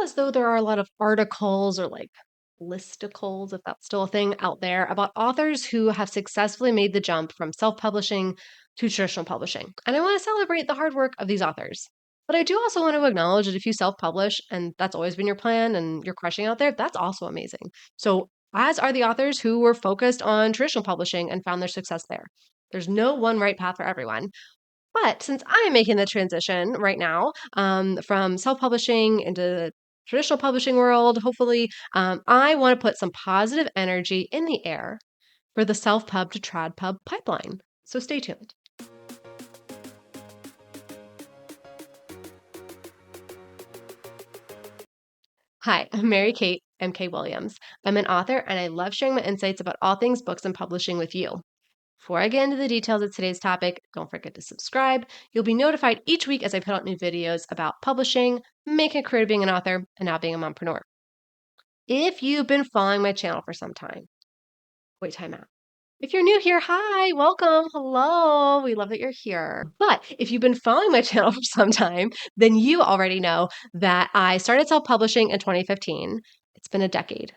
as though there are a lot of articles or like listicles, if that's still a thing, out there about authors who have successfully made the jump from self publishing to traditional publishing. And I want to celebrate the hard work of these authors. But I do also want to acknowledge that if you self publish and that's always been your plan and you're crushing out there, that's also amazing. So, as are the authors who were focused on traditional publishing and found their success there. There's no one right path for everyone. But since I'm making the transition right now from self publishing into the traditional publishing world, hopefully, I want to put some positive energy in the air for the self pub to trad pub pipeline. So stay tuned. Hi, I'm Mary Kate M.K. Williams. I'm an author and I love sharing my insights about all things books and publishing with you. Before I get into the details of today's topic, don't forget to subscribe. You'll be notified each week as I put out new videos about publishing, making a career being an author, and now being a mompreneur. If you've been following my channel for some time, wait, time out. If you're new here, hi, welcome, hello. We love that you're here. But if you've been following my channel for some time, then you already know that I started self-publishing in 2015. It's been a decade.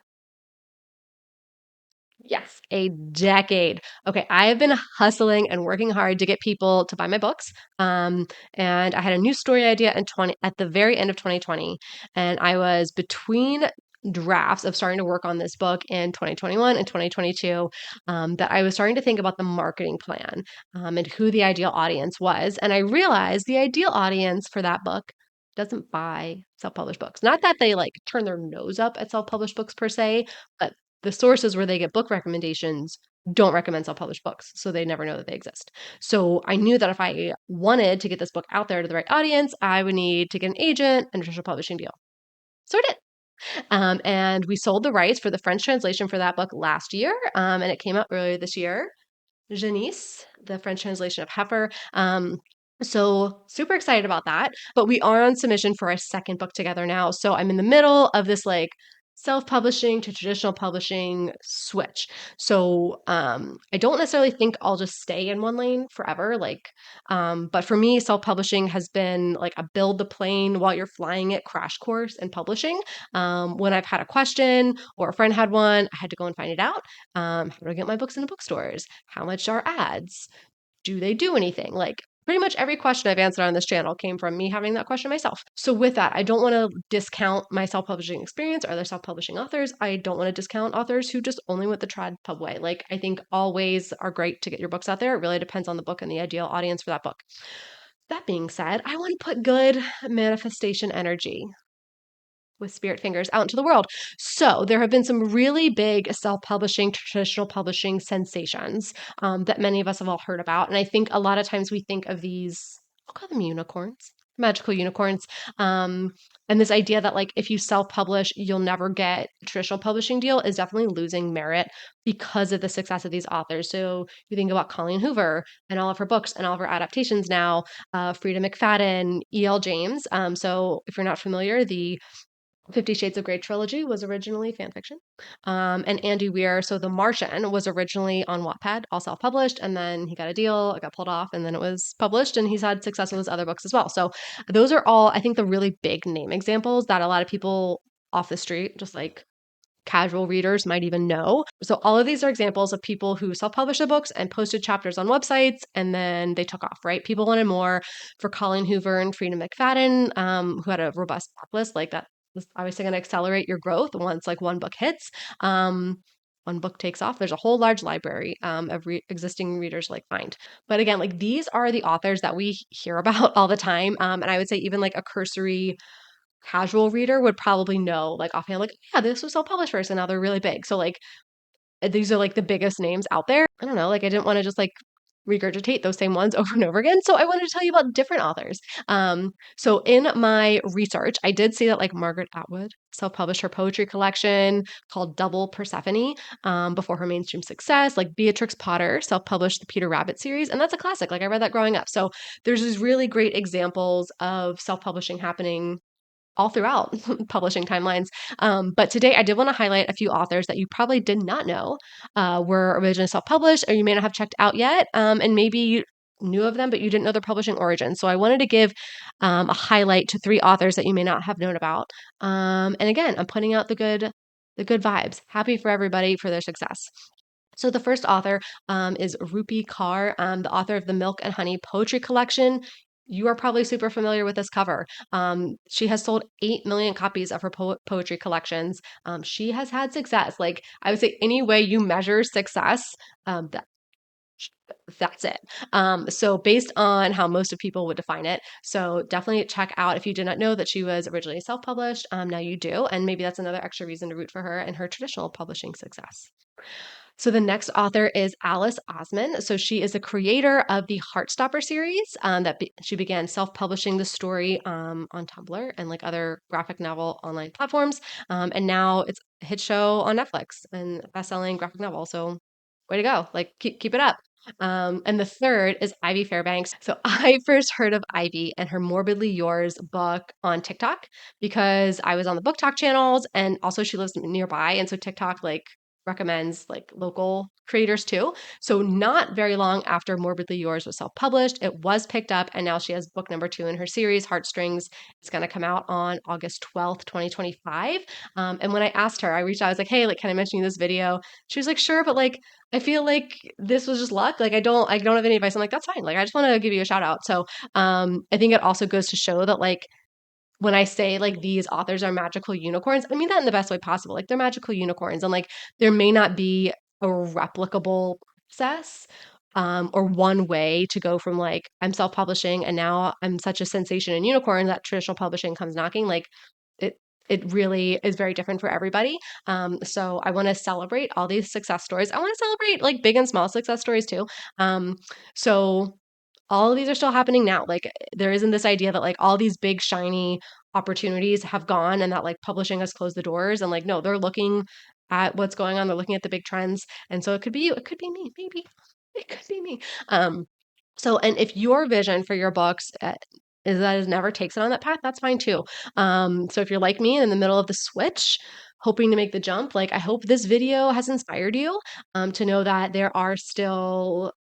Yes, a decade. Okay, I have been hustling and working hard to get people to buy my books. And I had a new story idea at the very end of 2020, and I was between drafts of starting to work on this book in 2021 and 2022 that I was starting to think about the marketing plan and who the ideal audience was. And I realized the ideal audience for that book doesn't buy self-published books. Not that they like turn their nose up at self-published books per se, but the sources where they get book recommendations don't recommend self-published books, so they never know that they exist. So I knew that if I wanted to get this book out there to the right audience, I would need to get an agent and a traditional publishing deal. So I did. And we sold the rights for the French translation for that book last year, and it came out earlier this year. Janice, the French translation of Heifer. So super excited about that. But we are on submission for our second book together now. So I'm in the middle of this like self-publishing to traditional publishing switch. So I don't necessarily think I'll just stay in one lane forever. But for me, self-publishing has been like a build the plane while you're flying it crash course in publishing. When I've had a question or a friend had one, I had to go and find it out. How do I get my books into bookstores? How much are ads? Do they do anything? Like pretty much every question I've answered on this channel came from me having that question myself. So with that, I don't want to discount my self-publishing experience or other self-publishing authors. I don't want to discount authors who just only went the trad pub way. Like I think all ways are great to get your books out there. It really depends on the book and the ideal audience for that book. That being said, I want to put good manifestation energy with spirit fingers out into the world. So there have been some really big self-publishing, traditional publishing sensations that many of us have all heard about. And I think a lot of times we think of these, I'll call them unicorns, magical unicorns. And this idea that like if you self-publish, you'll never get a traditional publishing deal is definitely losing merit because of the success of these authors. So you think about Colleen Hoover and all of her books and all of her adaptations now, Freida McFadden, E.L. James. So if you're not familiar, the 50 Shades of Grey trilogy was originally fan fiction. And Andy Weir, so The Martian was originally on Wattpad, all self-published, and then he got a deal, it got pulled off, and then it was published, and he's had success with his other books as well. So those are all, I think, the really big name examples that a lot of people off the street, just like casual readers might even know. So all of these are examples of people who self-published the books and posted chapters on websites, and then they took off, right? People wanted more. For Colleen Hoover and Freida McFadden, who had a robust backlist, like that was obviously going to accelerate your growth once like one book hits. One book takes off, there's a whole large library of existing readers like find. But again, like these are the authors that we hear about all the time. And I would say even like a cursory casual reader would probably know like offhand, like, yeah, this was self-published first and now they're really big. So like these are like the biggest names out there. I don't know, like I didn't want to just like regurgitate those same ones over and over again. So I wanted to tell you about different authors. So in my research, I did see that like Margaret Atwood self-published her poetry collection called Double Persephone before her mainstream success. Like Beatrix Potter self-published the Peter Rabbit series, and that's a classic. Like I read that growing up. So there's these really great examples of self-publishing happening all throughout publishing timelines. But today I did want to highlight a few authors that you probably did not know were originally self-published or you may not have checked out yet. And maybe knew of them, but you didn't know their publishing origin. So I wanted to give a highlight to 3 authors that you may not have known about. And again, I'm putting out the good vibes. Happy for everybody for their success. So the first author is Rupi Kaur, the author of the Milk and Honey Poetry Collection. You are probably super familiar with this cover. She has sold 8 million copies of her poetry collections. She has had success. Like, I would say any way you measure success, that's it. So based on how most of people would define it. So definitely check out if you did not know that she was originally self-published. Now you do. And maybe that's another extra reason to root for her and her traditional publishing success. So the next author is Alice Osman. So she is the creator of the Heartstopper series she began self-publishing the story on Tumblr and like other graphic novel online platforms. And now it's a hit show on Netflix and best-selling graphic novel. So way to go. Like keep it up. And the third is Ivy Fairbanks. So I first heard of Ivy and her Morbidly Yours book on TikTok because I was on the book talk channels and also she lives nearby. And so TikTok like recommends like local creators too. So not very long after Morbidly Yours was self-published, it was picked up and now she has book number 2 in her series, Heartstrings. It's going to come out on August 12th, 2025. And when I asked her, I reached out, I was like, hey, like, can I mention you this video? She was like, sure, but like, I feel like this was just luck. Like, I don't have any advice. I'm like, that's fine. Like, I just want to give you a shout out. So, I think it also goes to show that like, when I say like these authors are magical unicorns, I mean that in the best way possible. Like they're magical unicorns and like there may not be a replicable process or one way to go from like I'm self-publishing and now I'm such a sensation in unicorn that traditional publishing comes knocking. Like it it really is very different for everybody. So I want to celebrate all these success stories. I want to celebrate like big and small success stories too. So all of these are still happening now. Like there isn't this idea that like all these big shiny opportunities have gone and that like publishing has closed the doors and like no, they're looking at what's going on, they're looking at the big trends. And so it could be you, it could be me, maybe. It could be me. So and if your vision for your books is that it never takes it on that path, that's fine too. So if you're like me and in the middle of the switch, hoping to make the jump, like I hope this video has inspired you to know that there are still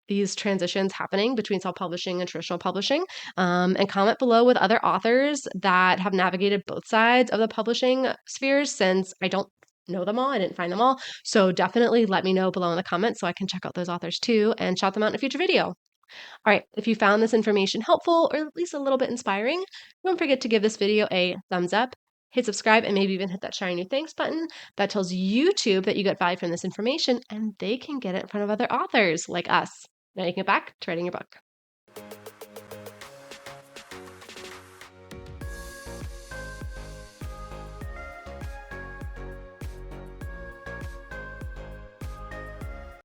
these transitions happening between self-publishing and traditional publishing. And comment below with other authors that have navigated both sides of the publishing spheres since I don't know them all. I didn't find them all. So definitely let me know below in the comments so I can check out those authors too and shout them out in a future video. All right, if you found this information helpful or at least a little bit inspiring, don't forget to give this video a thumbs up, hit subscribe, and maybe even hit that shiny new thanks button. That tells YouTube that you get value from this information and they can get it in front of other authors like us. Now you can get back to writing your book.